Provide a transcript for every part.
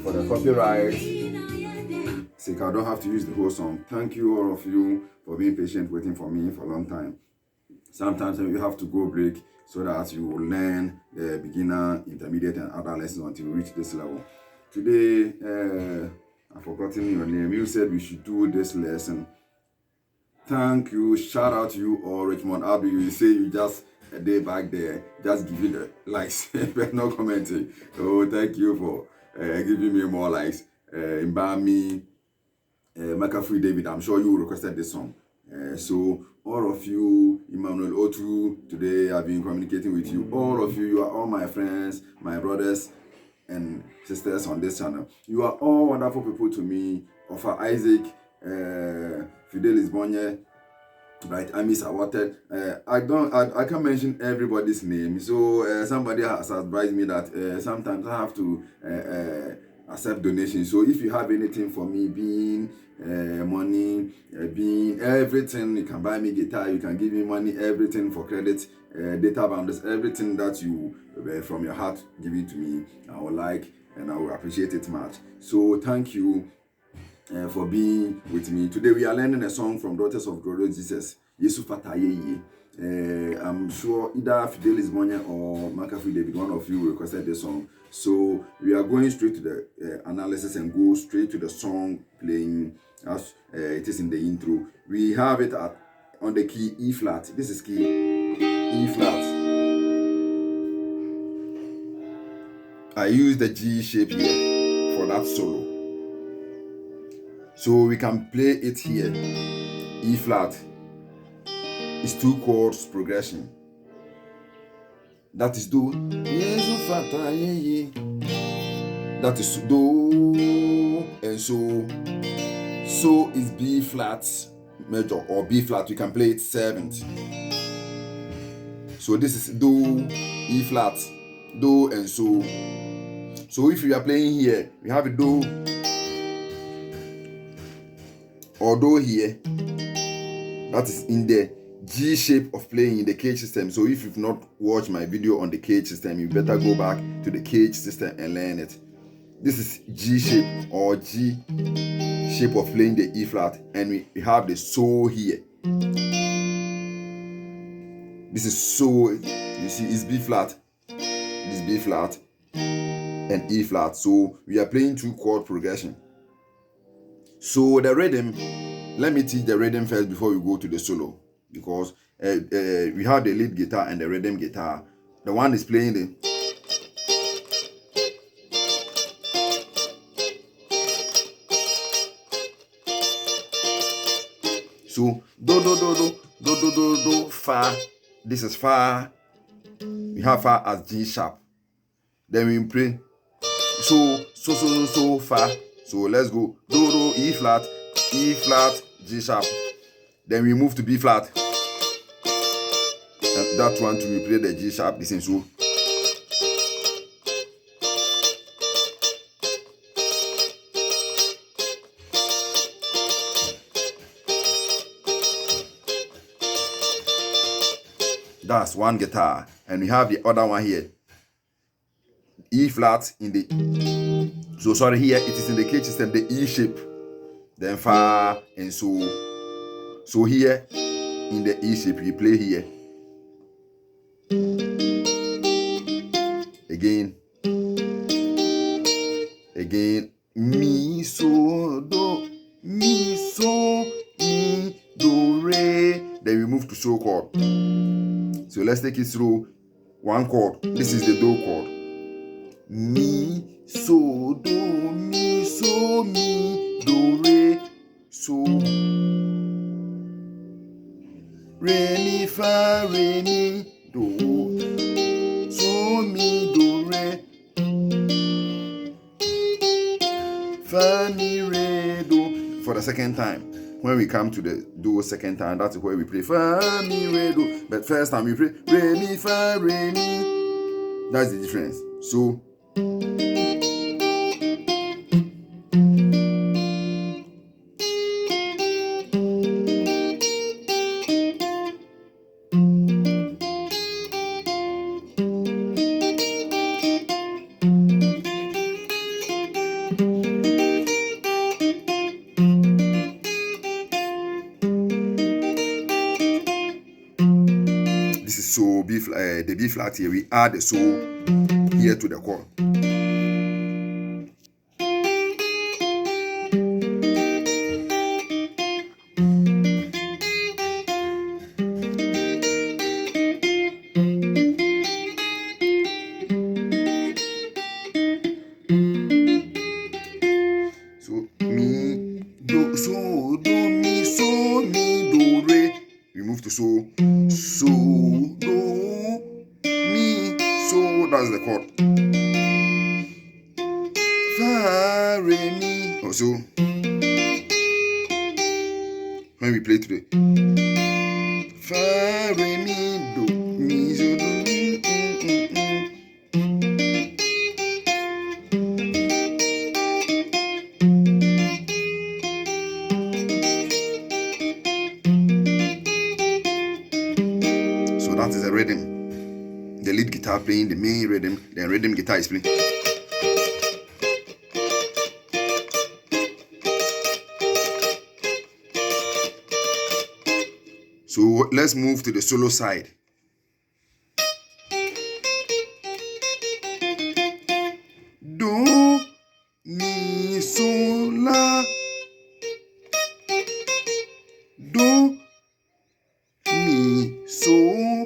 For the copyright sake, I don't have to use the whole song. Thank you, all of you, for being patient waiting for me for a long time. Sometimes you have to go break so that you will learn the beginner, intermediate, and other lessons until you reach this level. Today, I've forgotten your name. You said we should do this lesson. Thank you. Shout out to you all, Richmond Abbey. You say you just a day back there, just give you the likes, but no commenting. So thank you for giving me more likes. Mbami, McAfee David, I'm sure you requested this song. So all of you, Emmanuel Otu, today I've been communicating with you. All of you, you are all my friends, my brothers and sisters on this channel. You are all wonderful people to me. Offer Isaac, Fidelis Bonye, right? I miss awarded. I can't mention everybody's name. So somebody has advised me that sometimes I have to accept donations. So if you have anything for me, being money, being everything, you can buy me guitar, you can give me money, everything for credit, data bundles, everything that you from your heart give it to me, I will like and I will appreciate it much. So thank you for being with me. Today we are learning a song from Daughters of Glorious Jesus, yesu fata, ayeyi. I'm sure either Fidelis Bonye or McAfee David, one of you requested this song. So we are going straight to the analysis and go straight to the song playing as it is in the intro. We have it on the key E flat. This is key E flat. I use the G shape here for that solo. So we can play it here. E flat is 2 chords progression. That is do. Yesu fata, ayeyi. That is do and so. So is B flat major or B flat. We can play it 7th. So this is do, E flat, do and so. So if we are playing here, we have a do or do here. That is in the G shape of playing in the cage system. So if you've not watched my video on the cage system, you better go back to the cage system and learn it. This is G shape or G shape of playing the E flat, and we have the so here. This is so, you see, it's B flat, this B flat and E flat. So we are playing 2 chord progression. So the rhythm, let me teach the rhythm first before we go to the solo, because we have the lead guitar and the rhythm guitar. The one is playing the so do fa. This is fa. We have fa as G sharp. Then we play so fa. So let's go do E flat, G sharp. Then we move to B flat. And that one to we play the G sharp. This is so. That's one guitar, and we have the other one here. E flat in the, so sorry, here it is in the cage system, the E shape, then fa and so. So here in the E shape, we play here. Again, mi so do, mi do re. Then we move to so chord. So let's take it through one chord. This is the do chord. Mi so do fa, re, mi, do, so, mi, do, re, fa, mi, re, do. For the second time, when we come to the do second time, that's where we play fa, mi, re, do. But first time we play re, mi, fa, re, mi. That's the difference. So this is so B flat, the B flat here. We add the so here to the chord. So mi, do, so, do, mi, so, mi, do, re. We move to so, so, do, mi, so. That's the chord. Fa, re, mi. Oh, so when we play today, fa, re, mi, do, mi, so, do, mi, So that is a rhythm. The lead guitar playing the main rhythm, then rhythm guitar is playing. So let's move to the solo side. Do, mi, so, la. Do, mi, so,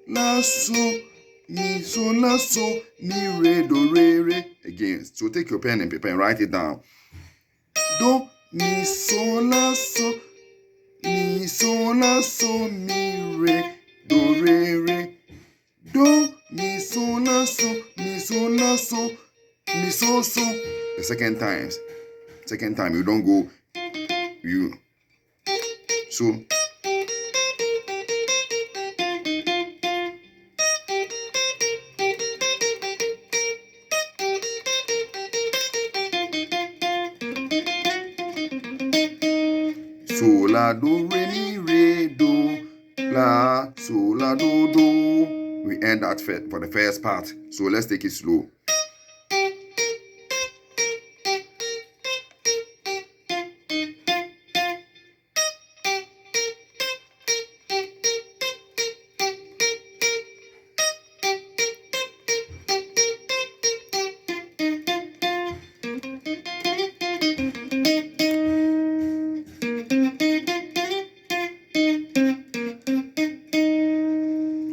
la, so, mi, so, la, so, mi, re, do, re, re. Again, so take your pen and paper and write it down. Do, mi, so, la, so, mi, so, la, so, mi, re, do, re, re. Do, mi, so, la, so, mi, so, la, so, mi, so, so. The second time you don't go, you, so. So, la, do, re, mi, re, do, la, so, la, do, do. We end that for the first part. So let's take it slow.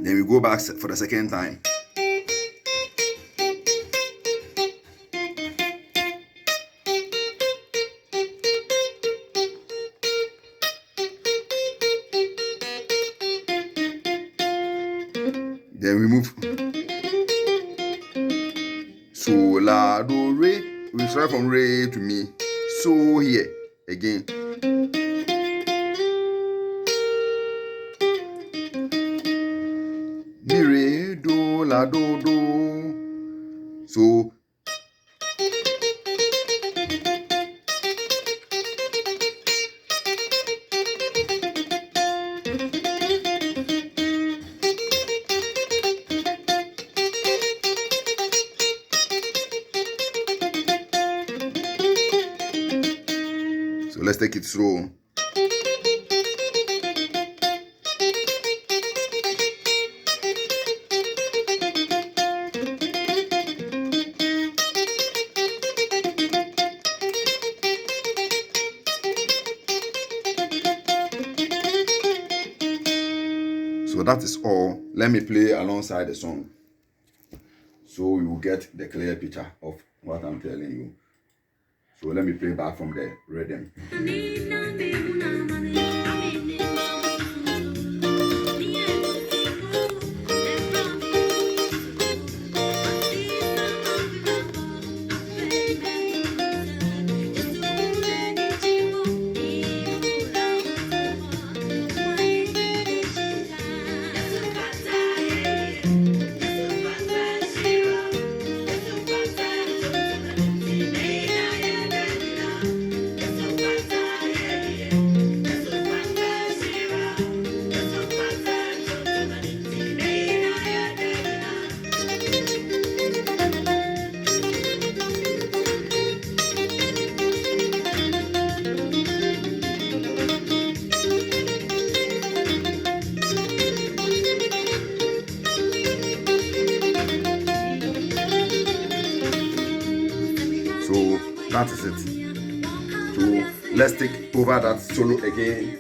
Then we go back for the second time. Then we move. So, la, do, re. We start from re to mi. So here again. Mi, re, do, la, do, do. So let's take it slow. So that is all. Let me play alongside the song, so you will get the clear picture of what I'm telling you. So let me play back from the rhythm. That is it. So let's take over that solo again.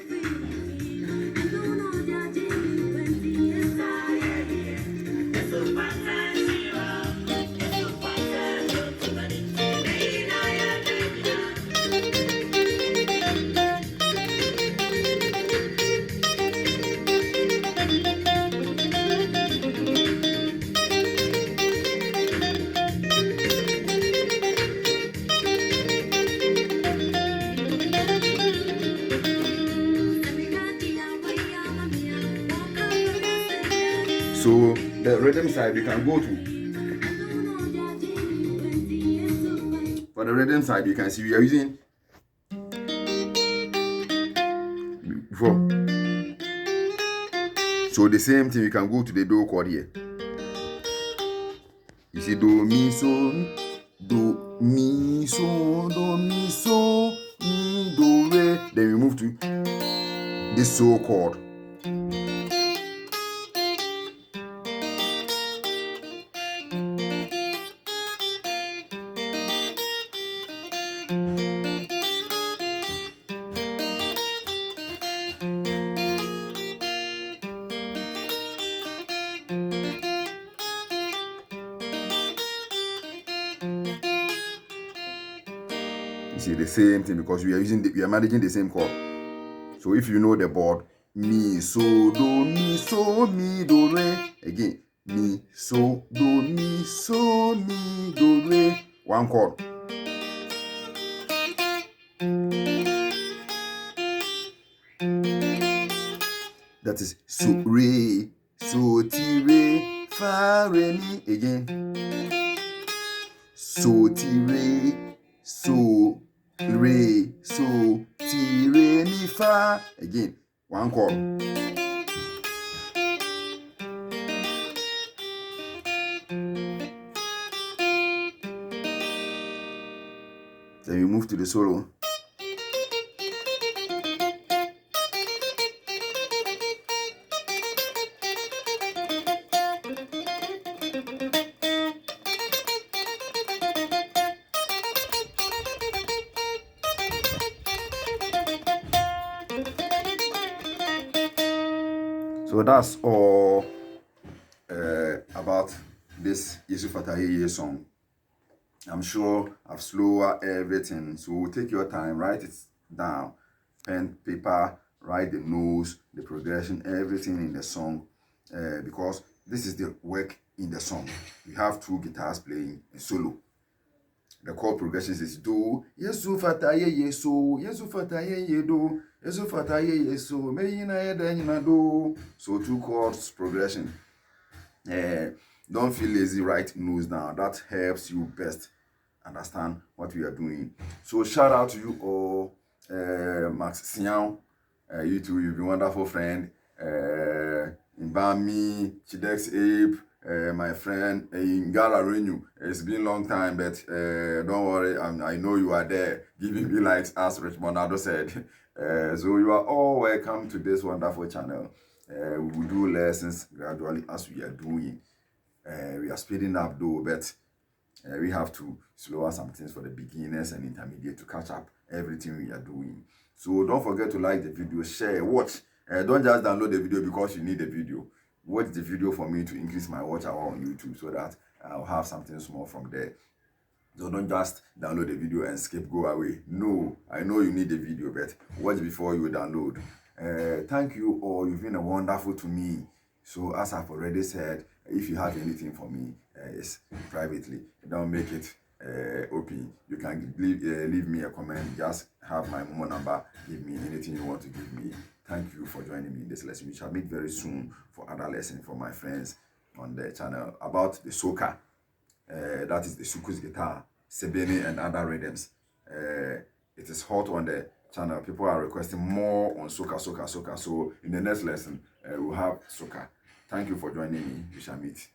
So the rhythm side we can go to. For the rhythm side, you can see we are using before. So the same thing, we can go to the do chord here. You see do mi so mi do re. Then we move to this so chord. You see the same thing because we are managing the same chord. So if you know the board, mi so mi do re. Again, mi so mi do re. One chord. That is so re, so ti re, fa re mi. Again, so ti re, so re, so ti re mi fa. Again, one chord. Then we move to the solo. So that's all about this Yesu Fata Ayeyi song. I'm sure I've slowed everything. So take your time, write it down, pen, paper, write the notes, the progression, everything in the song, because this is the work in the song. We have two guitars playing a solo. The chord progressions is do, yesu fata ayeyi so, yesu fata ayeyi do, yesu fata ayeyi so, meyina yedanyina do. So two chords progression. Don't feel lazy, write notes down. That helps you best understand what we are doing. So shout out to you all, Max Sian, you too, you've been a wonderful friend. Mbami, Chidex Ape, my friend Ngara Renew. It's been a long time, but don't worry, I know you are there, giving me likes, as Richmondado said. So you are all welcome to this wonderful channel. We will do lessons gradually as we are doing. We are speeding up though, but we have to slow some things for the beginners and intermediate to catch up everything we are doing. So don't forget to like the video, share, watch. Don't just download the video because you need the video. Watch the video for me to increase my watch hour on YouTube so that I'll have something small from there. So don't just download the video and skip, go away. No, I know you need the video, but watch before you download. Thank you all. You've been wonderful to me. So as I've already said, if you have anything for me, it's privately. Don't make it open. You can leave me a comment. Just have my mobile number. Give me anything you want to give me. Thank you for joining me in this lesson. We shall meet very soon for other lessons from my friends on the channel about the soca. That is the sukus guitar, sebene, and other rhythms. It is hot on the channel. People are requesting more on soca. So in the next lesson, we'll have soca. Thank you for joining me. We shall meet.